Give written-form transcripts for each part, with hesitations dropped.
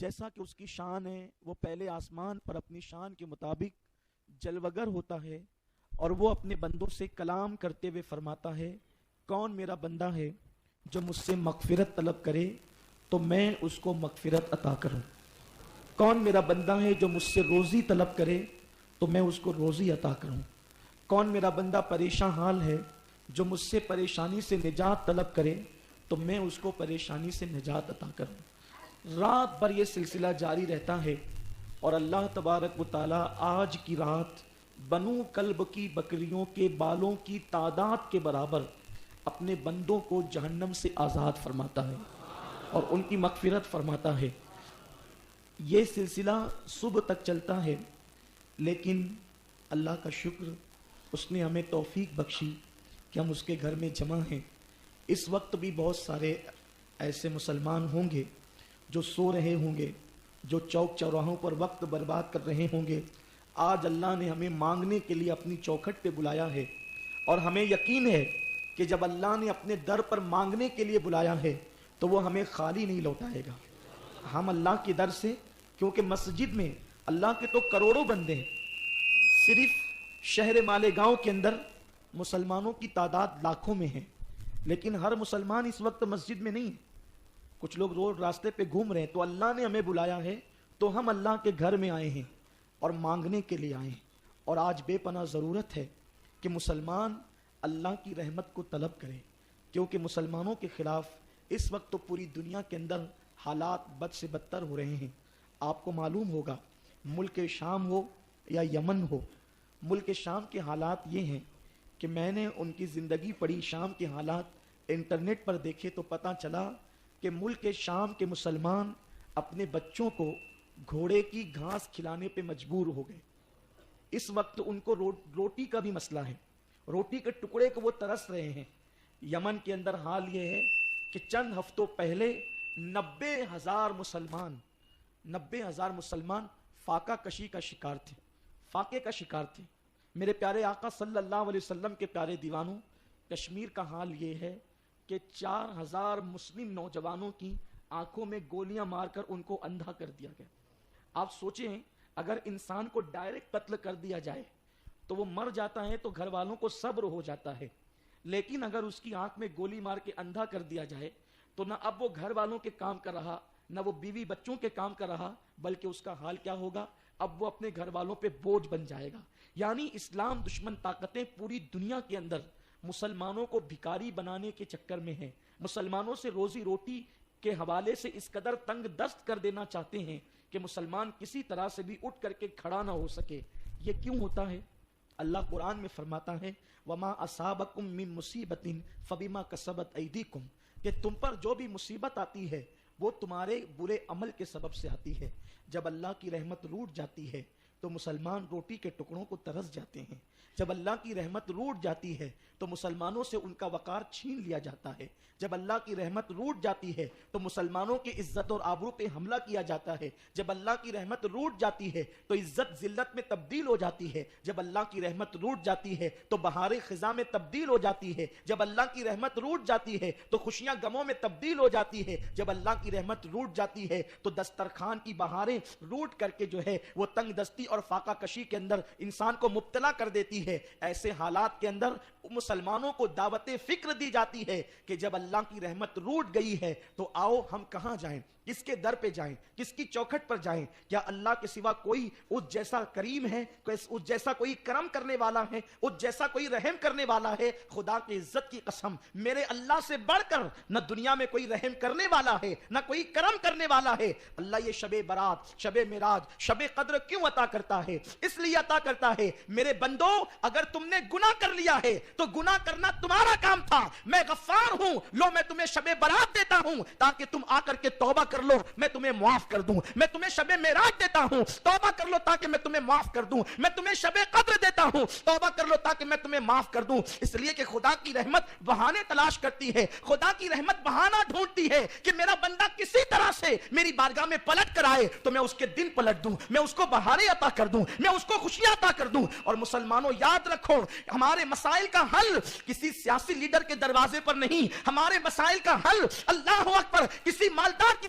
جیسا کہ اس کی شان ہے وہ پہلے آسمان پر اپنی شان کے مطابق جلوگر ہوتا ہے اور وہ اپنے بندوں سے کلام کرتے ہوئے فرماتا ہے کون میرا بندہ ہے جو مجھ سے مغفرت طلب کرے تو میں اس کو مغفرت عطا کروں، کون میرا بندہ ہے جو مجھ سے روزی طلب کرے تو میں اس کو روزی عطا کروں، کون میرا بندہ پریشان حال ہے جو مجھ سے پریشانی سے نجات طلب کرے تو میں اس کو پریشانی سے نجات عطا کروں۔ رات بھر یہ سلسلہ جاری رہتا ہے اور اللہ تبارک و تعالی آج کی رات بنو کلب کی بکریوں کے بالوں کی تعداد کے برابر اپنے بندوں کو جہنم سے آزاد فرماتا ہے اور ان کی مغفرت فرماتا ہے۔ یہ سلسلہ صبح تک چلتا ہے، لیکن اللہ کا شکر اس نے ہمیں توفیق بخشی کہ ہم اس کے گھر میں جمع ہیں۔ اس وقت بھی بہت سارے ایسے مسلمان ہوں گے جو سو رہے ہوں گے، جو چوک چوراہوں پر وقت برباد کر رہے ہوں گے۔ آج اللہ نے ہمیں مانگنے کے لیے اپنی چوکھٹ پہ بلایا ہے اور ہمیں یقین ہے کہ جب اللہ نے اپنے در پر مانگنے کے لیے بلایا ہے تو وہ ہمیں خالی نہیں لوٹائے گا۔ ہم اللہ کے در سے، کیونکہ مسجد میں اللہ کے تو کروڑوں بندے ہیں، صرف شہر مالیگاؤں کے اندر مسلمانوں کی تعداد لاکھوں میں ہے، لیکن ہر مسلمان اس وقت مسجد میں نہیں ہے، کچھ لوگ روڈ راستے پہ گھوم رہے ہیں۔ تو اللہ نے ہمیں بلایا ہے تو ہم اللہ کے گھر میں آئے ہیں اور مانگنے کے لیے آئے ہیں، اور آج بے پناہ ضرورت ہے کہ مسلمان اللہ کی رحمت کو طلب کرے، کیونکہ مسلمانوں کے خلاف اس وقت تو پوری دنیا کے اندر حالات بد سے بدتر ہو رہے ہیں۔ آپ کو معلوم ہوگا ملک شام ہو یا یمن ہو، ملک شام کے حالات یہ ہیں کہ میں نے ان کی زندگی پڑھی، شام کے حالات انٹرنیٹ پر دیکھے تو پتہ چلا کہ ملک شام کے مسلمان اپنے بچوں کو گھوڑے کی گھاس کھلانے پہ مجبور ہو گئے۔ اس وقت ان کو روٹی کا بھی مسئلہ ہے، روٹی کے ٹکڑے کو وہ ترس رہے ہیں۔ یمن کے اندر حال یہ ہے کہ چند ہفتوں پہلے 90,000 مسلمان فاقہ کشی کا شکار تھے، فاقے کا شکار تھے۔ میرے پیارے آقا صلی اللہ علیہ وسلم کے پیارے دیوانوں، کشمیر کا حال یہ ہے کہ 4,000 مسلم نوجوانوں کی آنکھوں میں گولیاں مار کر ان کو اندھا کر دیا گیا۔ آپ سوچیں اگر انسان کو ڈائریکٹ قتل کر دیا جائے تو وہ مر جاتا ہے تو گھر والوں کو صبر ہو جاتا ہے، لیکن اگر اس کی آنکھ میں گولی مار کے اندھا کر دیا جائے تو نہ اب وہ گھر والوں کے کام کر رہا، نہ وہ بیوی بچوں کے کام کر رہا، بلکہ اس کا حال کیا ہوگا؟ اب وہ اپنے گھر والوں پہ بوجھ بن جائے گا۔ یعنی اسلام دشمن طاقتیں پوری دنیا کے اندر مسلمانوں کو بھکاری بنانے کے چکر میں ہیں، مسلمانوں سے روزی روٹی کے حوالے سے اس قدر تنگ دست کر دینا چاہتے ہیں کہ مسلمان کسی طرح سے بھی اٹھ کر کے کھڑا نہ ہو سکے۔ یہ کیوں ہوتا ہے؟ اللہ قرآن میں فرماتا ہے وَمَا أَصَابَكُم مِّن مُّصِيبَةٍ فَبِمَا كَسَبَتْ أَيْدِيكُمْ، کہ تم پر جو بھی مصیبت آتی ہے وہ تمہارے برے عمل کے سبب سے آتی ہے۔ جب اللہ کی رحمت روٹ جاتی ہے تو مسلمان روٹی کے ٹکڑوں کو ترس جاتے ہیں، جب اللہ کی رحمت روٹ جاتی ہے تو مسلمانوں سے ان کا وقار چھین لیا جاتا ہے، جب اللہ کی رحمت روٹ جاتی ہے تو مسلمانوں کی عزت اور آبرو پہ حملہ کیا جاتا ہے، جب اللہ کی رحمت روٹ جاتی ہے تو عزت ذلت میں تبدیل ہو جاتی ہے، جب اللہ کی رحمت روٹ جاتی ہے تو بہار خزاں میں تبدیل ہو جاتی ہے، جب اللہ کی رحمت روٹ جاتی ہے تو خوشیاں غموں میں تبدیل ہو جاتی ہے، جب اللہ کی رحمت روٹ جاتی ہے تو دسترخوان کی بہاریں روٹ کر کے جو ہے وہ تنگ دستی اور فاقہ کشی کے اندر انسان کو مبتلا کر دیتی ہے۔ ایسے حالات کے اندر مسلمانوں کو دعوت فکر دی جاتی ہے کہ جب اللہ کی رحمت روٹ گئی ہے تو آؤ ہم کہاں جائیں، کس کے در پہ جائیں، کس کی چوکھٹ پر جائیں؟ کیا اللہ کے سوا کوئی اس جیسا کریم ہے، اس جیسا کوئی کرم کرنے والا ہے، اس جیسا کوئی رحم کرنے والا ہے؟ خدا کی عزت کی قسم، میرے اللہ سے بڑھ کر نہ دنیا میں کوئی رحم کرنے والا ہے نہ کوئی کرم کرنے والا ہے۔ اللہ یہ شب برات، شب معراج، شب قدر کیوں عطا کرتا ہے؟ اس لیے عطا کرتا ہے میرے بندو اگر تم نے گناہ کر لیا ہے تو گناہ کرنا تمہارا کام تھا، میں غفار ہوں، لو میں تمہیں شب برات دیتا ہوں تاکہ تم آ کر کے توبہ کر لو، میں تمہیں معاف کر دوں۔ میں تمہیں شب معراج دیتا ہوں، توبہ کر لو تاکہ میں تمہیں معاف کر دوں۔ میں تمہیں شب قدر دیتا ہوں، توبہ کر لو تاکہ میں تمہیں معاف کر دوں۔ اس لیے کہ خدا کی رحمت بہانے تلاش کرتی ہے، خدا کی رحمت بہانہ ڈھونڈتی ہے کہ میرا بندہ کسی طرح سے میری بارگاہ میں پلٹ کر آئے تو میں اس کے دن پلٹ دوں، میں اس کو بہاریں عطا کر دوں، میں اس کو خوشیاں عطا کر دوں۔ اور مسلمانوں یاد رکھو ہمارے مسائل کا حل کسی سیاسی لیڈر کے دروازے پر نہیں، ہمارے مسائل کا حل اللہ اکبر کسی مالدار کی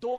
2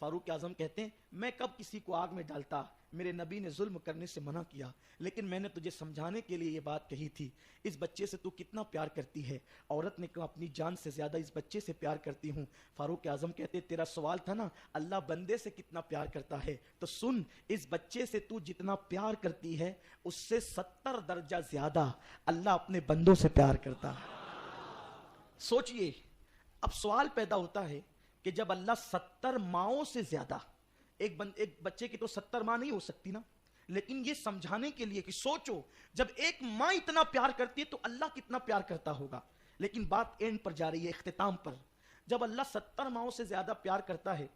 فاروق اعظم کہتے ہیں میں کب کسی کو آگ میں ڈالتا، میرے نبی نے ظلم کرنے سے منع کیا، لیکن میں نے تجھے سمجھانے کے لیے یہ بات کہی تھی، اس بچے سے تو کتنا پیار کرتی ہے۔ عورت نے کہا اپنی جان سے زیادہ اس بچے سے پیار کرتی ہوں۔ فاروق اعظم کہتے تیرا سوال تھا نا اللہ بندے سے کتنا پیار کرتا ہے، تو سن اس بچے سے تو جتنا پیار کرتی ہے اس سے 70 درجہ زیادہ اللہ اپنے بندوں سے پیار کرتا ہے۔ سوچئے اب سوال پیدا ہوتا ہے کہ جب اللہ 70 ماؤں سے زیادہ، ایک بچے کی تو 70 ماں نہیں ہو سکتی نا، لیکن یہ سمجھانے کے لیے کہ سوچو جب ایک ماں اتنا پیار کرتی ہے تو اللہ کتنا پیار کرتا ہوگا۔ لیکن بات اینڈ پر جا رہی ہے، اختتام پر۔ جب اللہ 70 ماؤں سے زیادہ پیار کرتا ہے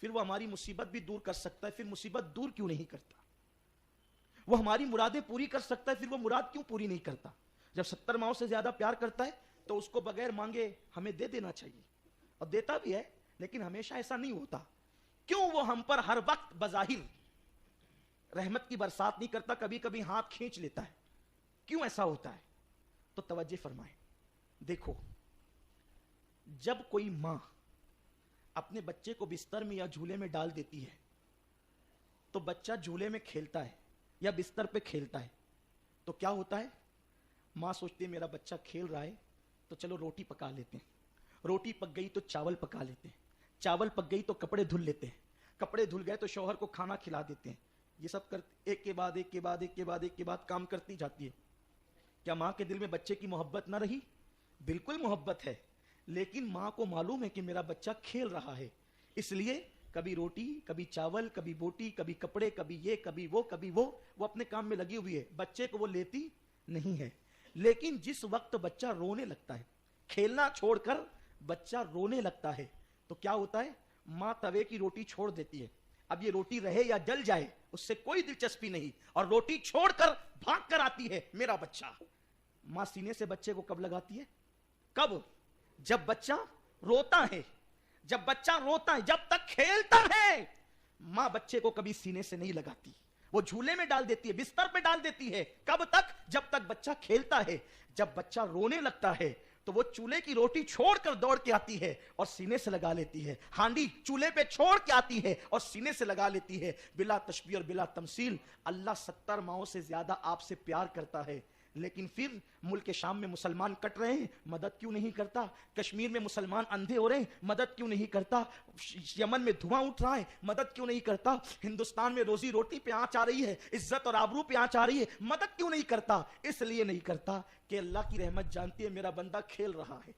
پھر وہ ہماری مصیبت بھی دور کر سکتا ہے، پھر مصیبت دور کیوں نہیں کرتا؟ وہ ہماری مرادیں پوری کر سکتا ہے، پھر وہ مراد کیوں پوری نہیں کرتا؟ جب 70 ماؤں سے زیادہ پیار کرتا ہے تو اس کو بغیر مانگے ہمیں دے دینا چاہیے، اور دیتا بھی ہے، لیکن ہمیشہ ایسا نہیں ہوتا۔ کیوں وہ ہم پر ہر وقت بظاہر رحمت کی برسات نہیں کرتا، کبھی کبھی ہاتھ کھینچ لیتا ہے؟ کیوں ایسا ہوتا ہے؟ تو توجہ فرمائیں۔ دیکھو جب کوئی ماں اپنے بچے کو بستر میں یا جھولے میں ڈال دیتی ہے تو بچہ جھولے میں کھیلتا ہے یا بستر پہ کھیلتا ہے، تو کیا ہوتا ہے؟ ماں سوچتی ہے میرا بچہ کھیل رہا ہے تو چلو روٹی پکا لیتے ہیں، روٹی پک گئی تو چاول پکا لیتے ہیں، چاول پک گئی تو کپڑے دھل لیتے ہیں، کپڑے دھل گئے تو شوہر کو کھانا کھلا دیتے ہیں۔ یہ سب ایک کے بعد ایک کے بعد ایک کے بعد ایک کے بعد کام کرتی جاتی ہے۔ کیا ماں کے دل میں بچے کی محبت نہ رہی؟ بالکل محبت ہے، لیکن ماں کو معلوم ہے کہ میرا بچہ کھیل رہا ہے، اس لیے کبھی روٹی، کبھی چاول، کبھی بوٹی، کبھی کپڑے، کبھی یہ، کبھی وہ اپنے کام میں لگی ہوئی ہے، بچے کو وہ لیتی نہیں ہے۔ لیکن جس وقت بچہ رونے لگتا ہے، کھیلنا چھوڑ کر بچہ رونے لگتا ہے، تو کیا ہوتا ہے؟ ماں توے کی روٹی چھوڑ دیتی ہے۔ اب یہ روٹی رہے یا جل جائے اس سے کوئی دلچسپی نہیں، اور روٹی چھوڑ کر بھاگ کر آتی ہے میرا بچہ۔ ماں سینے سے بچے کو کب لگاتی ہے؟ کب؟ جب بچہ روتا ہے۔ جب بچہ روتا ہے، جب تک کھیلتا ہے ماں بچے کو کبھی سینے سے نہیں لگاتی، وہ جھولے میں ڈال دیتی ہے، بستر پہ ڈال دیتی ہے۔ کب تک؟ جب تک بچہ کھیلتا ہے۔ جب بچہ رونے لگتا ہے تو وہ چولہے کی روٹی چھوڑ کر دوڑ کے آتی ہے اور سینے سے لگا لیتی ہے، ہانڈی چولہے پہ چھوڑ کے آتی ہے اور سینے سے لگا لیتی ہے۔ بلا تشبیہ اور بلا تمثیل اللہ 70 ماؤں سے زیادہ آپ سے پیار کرتا ہے، لیکن پھر ملک شام میں مسلمان کٹ رہے ہیں، مدد کیوں نہیں کرتا؟ کشمیر میں مسلمان اندھے ہو رہے ہیں، مدد کیوں نہیں کرتا؟ یمن میں دھواں اٹھ رہا ہے، مدد کیوں نہیں کرتا؟ ہندوستان میں روزی روٹی پہ آنچ آ رہی ہے، عزت اور آبرو پہ آنچ آ رہی ہے، مدد کیوں نہیں کرتا؟ اس لیے نہیں کرتا کہ اللہ کی رحمت جانتی ہے میرا بندہ کھیل رہا ہے،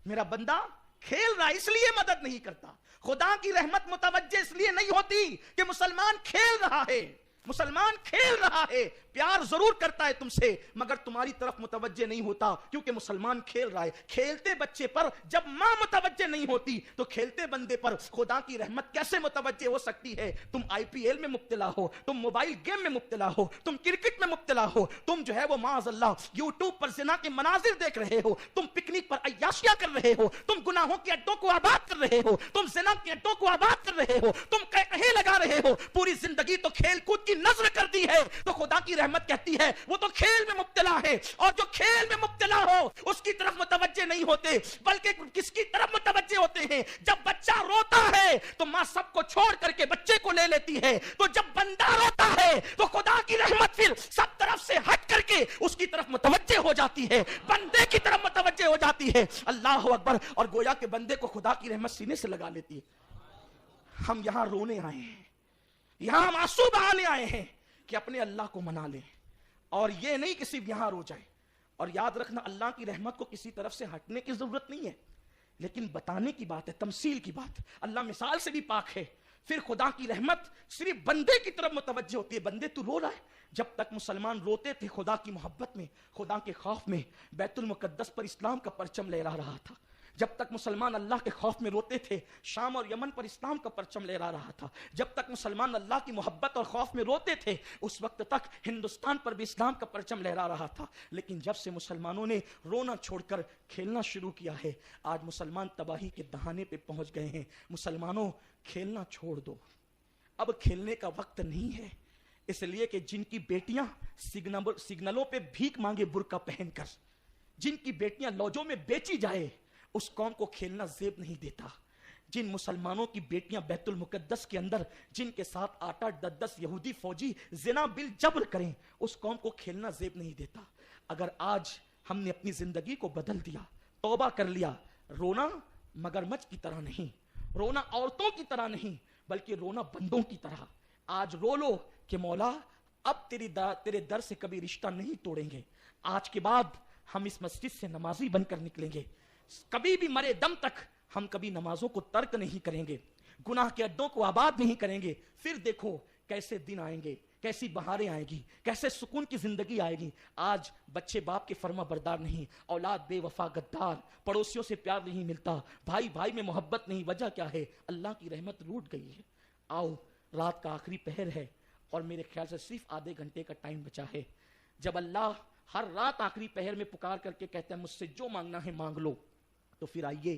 میرا بندہ کھیل رہا ہے، اس لیے مدد نہیں کرتا۔ خدا کی رحمت متوجہ اس لیے نہیں ہوتی کہ مسلمان کھیل رہا ہے، مسلمان کھیل رہا ہے، پیار ضرور کرتا ہے تم سے، مگر تمہاری طرف متوجہ نہیں ہوتا کیونکہ مسلمان کھیل رہا ہے۔ کھیلتے بچے پر جب ماں متوجہ نہیں ہوتی تو کھیلتے بندے پر خدا کی رحمت کیسے متوجہ ہو سکتی ہے؟ تم IPL میں مبتلا ہو، تم موبائل گیم میں مبتلا ہو، تم کرکٹ میں مبتلا ہو، تم جو ہے وہ معاذ اللہ یوٹیوب پر زنا کے مناظر دیکھ رہے ہو، تم پکنک پر عیاشیاں کر رہے ہو، تم گناہوں کے اڈوں کو آباد کر رہے ہو، تم زنا کے اڈوں کو آباد کر رہے ہو، تم کہے لگا رہے ہو، پوری زندگی تو کھیل کود کی نظر کر دی ہے، تو خدا کی رحمت کہتی ہے وہ تو کھیل میں مبتلا ہے، اور جو کھیل میں مبتلا ہو اس کی طرف متوجہ نہیں ہوتے، بلکہ کس کی طرف متوجہ ہوتے ہیں؟ جب بچہ روتا ہے تو ماں سب کو چھوڑ کر کے بچے کو لے لیتی ہے، تو جب بندہ روتا ہے تو خدا کی رحمت پھر سب طرف سے ہٹ کر کے اس کی طرف متوجہ ہو جاتی ہے، بندے کی طرف متوجہ ہو جاتی ہے۔ اللہ اکبر! اور گویا کہ بندے کو خدا کی رحمت سینے سے لگا لیتی ہے۔ ہم یہاں رونے آئے ہیں، یہاں ہم آنسو بہانے آئے ہیں کہ اپنے اللہ کو منا لیں، اور یہ نہیں کہ صرف یہاں رو جائیں۔ اور یاد رکھنا اللہ کی رحمت کو کسی طرف سے ہٹنے کی ضرورت نہیں ہے، لیکن بتانے کی بات ہے، تمثیل کی بات۔ اللہ مثال سے بھی پاک ہے۔ پھر خدا کی رحمت صرف بندے کی طرف متوجہ ہوتی ہے، بندے تو رو رہا ہے۔ جب تک مسلمان روتے تھے خدا کی محبت میں، خدا کے خوف میں، بیت المقدس پر اسلام کا پرچم لہرا رہا تھا۔ جب تک مسلمان اللہ کے خوف میں روتے تھے شام اور یمن پر اسلام کا پرچم لہرا رہا تھا۔ جب تک مسلمان اللہ کی محبت اور خوف میں روتے تھے اس وقت تک ہندوستان پر بھی اسلام کا پرچم لہرا رہا تھا۔ لیکن جب سے مسلمانوں نے رونا چھوڑ کر کھیلنا شروع کیا ہے، آج مسلمان تباہی کے دہانے پہ پہنچ گئے ہیں۔ مسلمانوں کھیلنا چھوڑ دو، اب کھیلنے کا وقت نہیں ہے، اس لیے کہ جن کی بیٹیاں سگنلوں پہ بھیک مانگے برقع پہن کر، جن کی بیٹیاں لوجوں میں بیچی جائے، اس قوم کو کھیلنا زیب نہیں دیتا۔ جن مسلمانوں کی بیٹیاں بیت المقدس کے اندر جن کے ساتھ 8-10 یہودی فوجی زنا بالجبر کریں، اس قوم کو کھیلنا زیب نہیں دیتا۔ اگر آج ہم نے اپنی زندگی کو بدل دیا، توبہ کر لیا، رونا مگرمچھ کی طرح نہیں، رونا عورتوں کی طرح نہیں، بلکہ رونا بندوں کی طرح، آج رو لو کہ مولا اب تیرے در سے کبھی رشتہ نہیں توڑیں گے، آج کے بعد ہم اس مسجد سے نمازی بن کر نکلیں گے، کبھی بھی مرے دم تک ہم کبھی نمازوں کو ترک نہیں کریں گے، گناہ کے اڈوں کو آباد نہیں کریں گے۔ پھر دیکھو کیسے دن آئیں گے، کیسی بہاریں آئیں گی، کیسے سکون کی زندگی آئے گی۔ آج بچے باپ کے فرما بردار نہیں، اولاد بے وفا غدار، پڑوسیوں سے پیار نہیں ملتا، بھائی بھائی میں محبت نہیں، وجہ کیا ہے؟ اللہ کی رحمت روٹ گئی ہے۔ آؤ، رات کا آخری پہر ہے اور میرے خیال سے صرف آدھے گھنٹے کا ٹائم بچا ہے۔ جب اللہ ہر رات آخری پہر میں پکار کر کے کہتا ہے مجھ سے جو مانگنا ہے مانگ لو، تو پھر آئیے،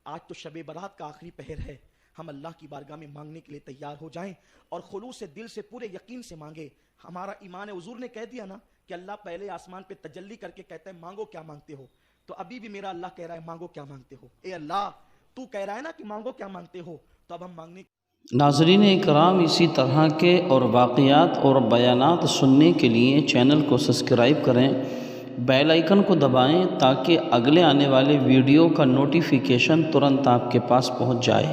آج تو شب برات کا آخری پہر ہے، ہم اللہ کی بارگاہ میں مانگنے کے لیے تیار ہو جائیں اور خلوص سے دل سے پورے یقین سے مانگے۔ ہمارا ایمان ہے، حضور نے کہہ دیا نا کہ اللہ پہلے آسمان پہ تجلی کر کے کہتا ہے مانگو کیا مانگتے ہو، تو ابھی بھی میرا اللہ کہہ رہا ہے مانگو کیا مانگتے ہو۔ اے اللہ تو کہہ رہا ہے نا کہ مانگو کیا مانگتے ہو، تو اب ہم مانگنے۔ ناظرین اکرام، اسی طرح کے اور واقعات اور بیانات سننے کے لیے چینل کو سبسکرائب کریں، بیل آئیکن کو دبائیں تاکہ اگلے آنے والے ویڈیو کا نوٹیفیکیشن ترنت آپ کے پاس پہنچ جائے۔